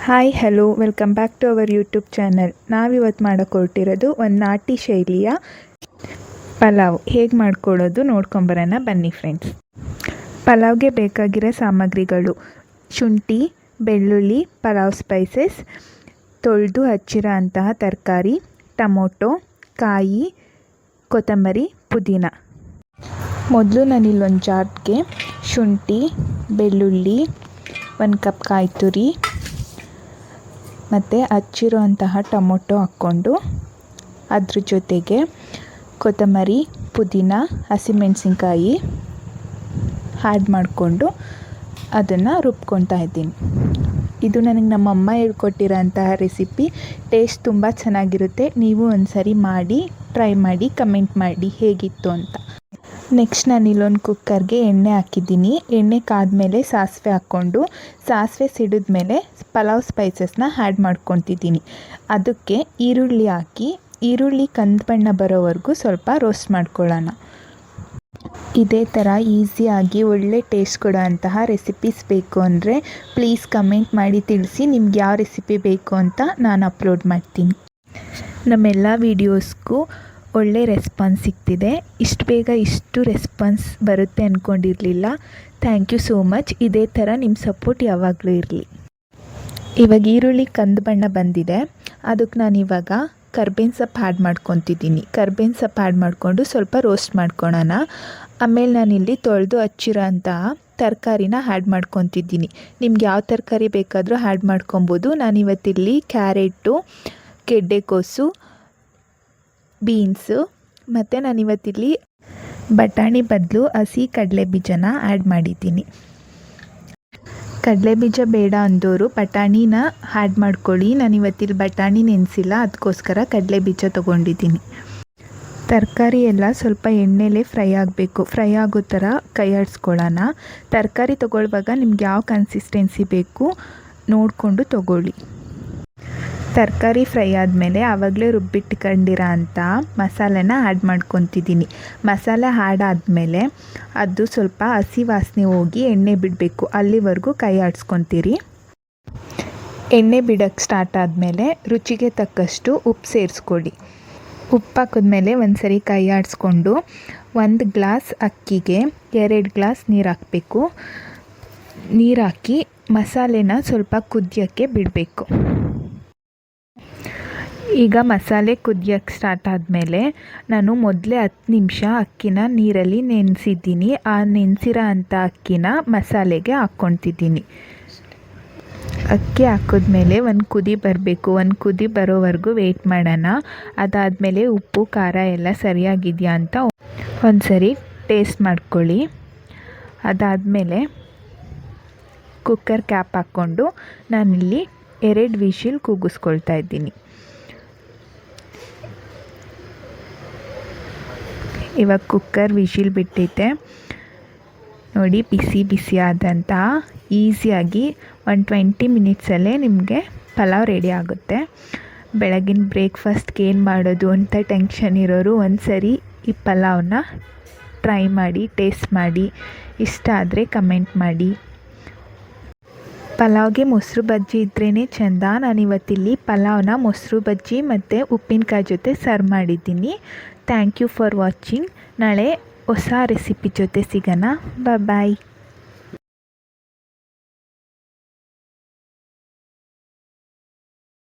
Hi hello welcome back to our YouTube channel. ನಾವಿವತ್ತು ಮಾಡೋಕ್ಕೆ ಹೊರಟಿರೋದು ಒಂದು ನಾಟಿ ಶೈಲಿಯ ಪಲಾವ್ ಹೇಗೆ ಮಾಡ್ಕೊಳ್ಳೋದು ನೋಡ್ಕೊಂಬರೋಣ ಬನ್ನಿ ಫ್ರೆಂಡ್ಸ್. ಪಲಾವ್ಗೆ ಬೇಕಾಗಿರೋ ಸಾಮಗ್ರಿಗಳು: ಶುಂಠಿ, ಬೆಳ್ಳುಳ್ಳಿ, ಪಲಾವ್ ಸ್ಪೈಸಸ್, ತೊಳೆದು ಹಚ್ಚಿರೋ ಅಂತಹ ತರಕಾರಿ, ಟೊಮೊಟೊ, ಕಾಯಿ, ಕೊತ್ತಂಬರಿ, ಪುದೀನ. ಮೊದಲು ನಾನಿಲ್ಲೊಂದು ಜಾರ್ಗೆ ಶುಂಠಿ, ಬೆಳ್ಳುಳ್ಳಿ, 1 ಕಪ್ ಕಾಯಿ ತುರಿ ಮತ್ತು ಹಚ್ಚಿರೋ ಅಂತಹ ಟೊಮೊಟೊ ಹಾಕ್ಕೊಂಡು ಅದ್ರ ಜೊತೆಗೆ ಕೊತ್ತಂಬರಿ, ಪುದೀನ, ಹಸಿಮೆಣಸಿನ್ಕಾಯಿ ಆ್ಯಡ್ ಮಾಡಿಕೊಂಡು ಅದನ್ನು ರುಬ್ಕೊತಾ ಇದ್ದೀನಿ. ಇದು ನನಗೆ ನಮ್ಮಮ್ಮ ಹೇಳ್ಕೊಟ್ಟಿರೋ ಅಂತಹ ರೆಸಿಪಿ. ಟೇಸ್ಟ್ ತುಂಬ ಚೆನ್ನಾಗಿರುತ್ತೆ. ನೀವು ಒಂದ್ಸರಿ ಮಾಡಿ ಟ್ರೈ ಮಾಡಿ ಕಮೆಂಟ್ ಮಾಡಿ ಹೇಗಿತ್ತು ಅಂತ. ನೆಕ್ಸ್ಟ್ ನಾನು ಇಲ್ಲೊಂದು ಕುಕ್ಕರ್ಗೆ ಎಣ್ಣೆ ಹಾಕಿದ್ದೀನಿ. ಎಣ್ಣೆ ಕಾದ್ಮೇಲೆ ಸಾಸಿವೆ ಹಾಕ್ಕೊಂಡು ಸಾಸಿವೆ ಸಿಡಿದ್ಮೇಲೆ ಪಲಾವ್ ಸ್ಪೈಸಸ್ನ ಆ್ಯಡ್ ಮಾಡ್ಕೊತಿದ್ದೀನಿ. ಅದಕ್ಕೆ ಈರುಳ್ಳಿ ಹಾಕಿ ಈರುಳ್ಳಿ ಕಂದು ಬಣ್ಣ ಬರೋವರೆಗೂ ಸ್ವಲ್ಪ ರೋಸ್ಟ್ ಮಾಡ್ಕೊಳ್ಳೋಣ. ಇದೇ ಥರ ಈಸಿಯಾಗಿ ಒಳ್ಳೆ ಟೇಸ್ಟ್ ಕೊಡೋ ಅಂತಹ ರೆಸಿಪೀಸ್ ಬೇಕು ಅಂದರೆ ಪ್ಲೀಸ್ ಕಮೆಂಟ್ ಮಾಡಿ ತಿಳಿಸಿ. ನಿಮ್ಗೆ ಯಾವ ರೆಸಿಪಿ ಬೇಕು ಅಂತ ನಾನು ಅಪ್ಲೋಡ್ ಮಾಡ್ತೀನಿ. ನಮ್ಮೆಲ್ಲ ವೀಡಿಯೋಸ್ಗೂ ಒಳ್ಳೆ ರೆಸ್ಪಾನ್ಸ್ ಸಿಗ್ತಿದೆ. ಇಷ್ಟು ಬೇಗ ಇಷ್ಟು ರೆಸ್ಪಾನ್ಸ್ ಬರುತ್ತೆ ಅಂದ್ಕೊಂಡಿರಲಿಲ್ಲ. Thank you so much. ಇದೇ ಥರ ನಿಮ್ಮ ಸಪೋರ್ಟ್ ಯಾವಾಗಲೂ ಇರಲಿ. ಇವಾಗ ಈರುಳ್ಳಿ ಕಂದು ಬಣ್ಣ ಬಂದಿದೆ. ಅದಕ್ಕೆ ನಾನಿವಾಗ ಕರ್ಬೇವಿನ ಸೊಪ್ಪು ಆ್ಯಡ್ ಮಾಡ್ಕೊತಿದ್ದೀನಿ. ಕರ್ಬೇವಿನ ಸೊಪ್ಪು ಆ್ಯಡ್ ಮಾಡಿಕೊಂಡು ಸ್ವಲ್ಪ ರೋಸ್ಟ್ ಮಾಡ್ಕೊಳ್ಳೋಣ. ಆಮೇಲೆ ನಾನಿಲ್ಲಿ ತೊಳೆದು ಹಚ್ಚಿರೋ ಅಂತಹ ತರಕಾರಿನ ಆ್ಯಡ್ ಮಾಡ್ಕೊತಿದ್ದೀನಿ. ನಿಮ್ಗೆ ಯಾವ ತರಕಾರಿ ಬೇಕಾದರೂ ಆ್ಯಡ್ ಮಾಡ್ಕೊಬೋದು. ನಾನಿವತ್ತಿಲ್ಲಿ ಕ್ಯಾರೆಟು, ಗೆಡ್ಡೆಕೋಸು, ಬೀನ್ಸು ಮತ್ತು ನಾನಿವತ್ತಿಲ್ಲಿ ಬಟಾಣಿ ಬದಲು ಹಸಿ ಕಡಲೆಬೀಜನ ಆ್ಯಡ್ ಮಾಡಿದ್ದೀನಿ. ಕಡಲೆಬೀಜ ಬೇಡ ಅಂದೋರು ಬಟಾಣಿನ ಆ್ಯಡ್ ಮಾಡ್ಕೊಳ್ಳಿ. ನಾನಿವತ್ತಿಲ್ಲಿ ಬಟಾಣಿ ನೆನೆಸಿಲ್ಲ, ಅದಕ್ಕೋಸ್ಕರ ಕಡಲೆಬೀಜ ತೊಗೊಂಡಿದ್ದೀನಿ. ತರಕಾರಿ ಎಲ್ಲ ಸ್ವಲ್ಪ ಎಣ್ಣೆಲೇ ಫ್ರೈ ಆಗಬೇಕು. ಫ್ರೈ ಆಗೋ ಥರ ಕೈ ಆಡಿಸ್ಕೊಳ್ಳೋಣ. ತರಕಾರಿ ತೊಗೊಳ್ಳುವಾಗ ನಿಮ್ಗೆ ಯಾವ ಕನ್ಸಿಸ್ಟೆನ್ಸಿ ಬೇಕು ನೋಡಿಕೊಂಡು ತೊಗೊಳ್ಳಿ. ತರಕಾರಿ ಫ್ರೈ ಆದಮೇಲೆ ಆವಾಗಲೇ ರುಬ್ಬಿಟ್ಕೊಂಡಿರೋ ಅಂಥ ಮಸಾಲೆನ ಆ್ಯಡ್ ಮಾಡ್ಕೊತಿದ್ದೀನಿ. ಮಸಾಲೆ ಆ್ಯಡ್ ಆದಮೇಲೆ ಅದು ಸ್ವಲ್ಪ ಹಸಿ ವಾಸನೆ ಹೋಗಿ ಎಣ್ಣೆ ಬಿಡಬೇಕು. ಅಲ್ಲಿವರೆಗೂ ಕೈ ಆಡಿಸ್ಕೊತೀರಿ. ಎಣ್ಣೆ ಬಿಡೋಕ್ಕೆ ಸ್ಟಾರ್ಟ್ ಆದಮೇಲೆ ರುಚಿಗೆ ತಕ್ಕಷ್ಟು ಉಪ್ಪು ಸೇರಿಸ್ಕೊಳ್ಳಿ. ಉಪ್ಪು ಹಾಕಿದ್ಮೇಲೆ ಒಂದು ಸರಿ ಕೈ ಆಡಿಸ್ಕೊಂಡು 1 ಗ್ಲಾಸ್ ಅಕ್ಕಿಗೆ 2 ಗ್ಲಾಸ್ ನೀರು ಹಾಕಬೇಕು. ನೀರು ಹಾಕಿ ಮಸಾಲೆನ ಸ್ವಲ್ಪ ಕುದಿಯೋಕ್ಕೆ ಬಿಡಬೇಕು. ಈಗ ಮಸಾಲೆ ಕುದಿಯೋಕ್ಕೆ ಸ್ಟಾರ್ಟ್ ಆದಮೇಲೆ ನಾನು ಮೊದಲೇ 10 ನಿಮಿಷ ಅಕ್ಕಿನ ನೀರಲ್ಲಿ ನೆನೆಸಿದ್ದೀನಿ. ಆ ನೆನೆಸಿರೋ ಅಂಥ ಅಕ್ಕಿನ ಮಸಾಲೆಗೆ ಹಾಕ್ಕೊತಿದ್ದೀನಿ. ಅಕ್ಕಿ ಹಾಕಿದ್ಮೇಲೆ ಒಂದು ಕುದಿ ಬರಬೇಕು. ಒಂದು ಕುದಿ ಬರೋವರೆಗೂ ವೆಯ್ಟ್ ಮಾಡೋಣ. ಅದಾದಮೇಲೆ ಉಪ್ಪು ಖಾರ ಎಲ್ಲ ಸರಿಯಾಗಿದೆಯಾ ಅಂತ ಒಂದು ಸರಿ ಟೇಸ್ಟ್ ಮಾಡ್ಕೊಳ್ಳಿ. ಅದಾದಮೇಲೆ ಕುಕ್ಕರ್ ಕ್ಯಾಪ್ ಹಾಕ್ಕೊಂಡು ನಾನಿಲ್ಲಿ 2 ವಿಶಿಲ್ ಕೂಗಿಸ್ಕೊಳ್ತಾ ಇದ್ದೀನಿ. ಇವಾಗ ಕುಕ್ಕರ್ ವಿಶಿಲ್ ಬಿಟ್ಟೈತೆ ನೋಡಿ. ಬಿಸಿ ಬಿಸಿ ಆದಂತಹ ಈಸಿಯಾಗಿ 20 ಮಿನಿಟ್ಸಲ್ಲೇ ನಿಮಗೆ ಪಲಾವ್ ರೆಡಿ ಆಗುತ್ತೆ. ಬೆಳಗಿನ ಬ್ರೇಕ್ಫಾಸ್ಟ್ಗೆ ಏನು ಮಾಡೋದು ಅಂತ ಟೆನ್ಷನ್ ಇರೋರು ಒಂದು ಸರಿ ಈ ಪಲಾವ್ನ ಟ್ರೈ ಮಾಡಿ, ಟೇಸ್ಟ್ ಮಾಡಿ. ಇಷ್ಟ ಆದರೆ ಕಮೆಂಟ್ ಮಾಡಿ. ಪಲಾವ್ಗೆ ಮೊಸರು ಬಜ್ಜಿ ಇದ್ರೇ ಚೆಂದ. ನಾನಿವತ್ತಿಲ್ಲಿ ಪಲಾವ್ನ ಮೊಸರು ಬಜ್ಜಿ ಮತ್ತು ಉಪ್ಪಿನಕಾಯಿ ಜೊತೆ ಸರ್ವ್ ಮಾಡಿದ್ದೀನಿ. Thank you for watching. ನಾಳೆ ಹೊಸ ರೆಸಿಪಿ ಜೊತೆ ಸಿಗೋಣ. ಬಾಯ್.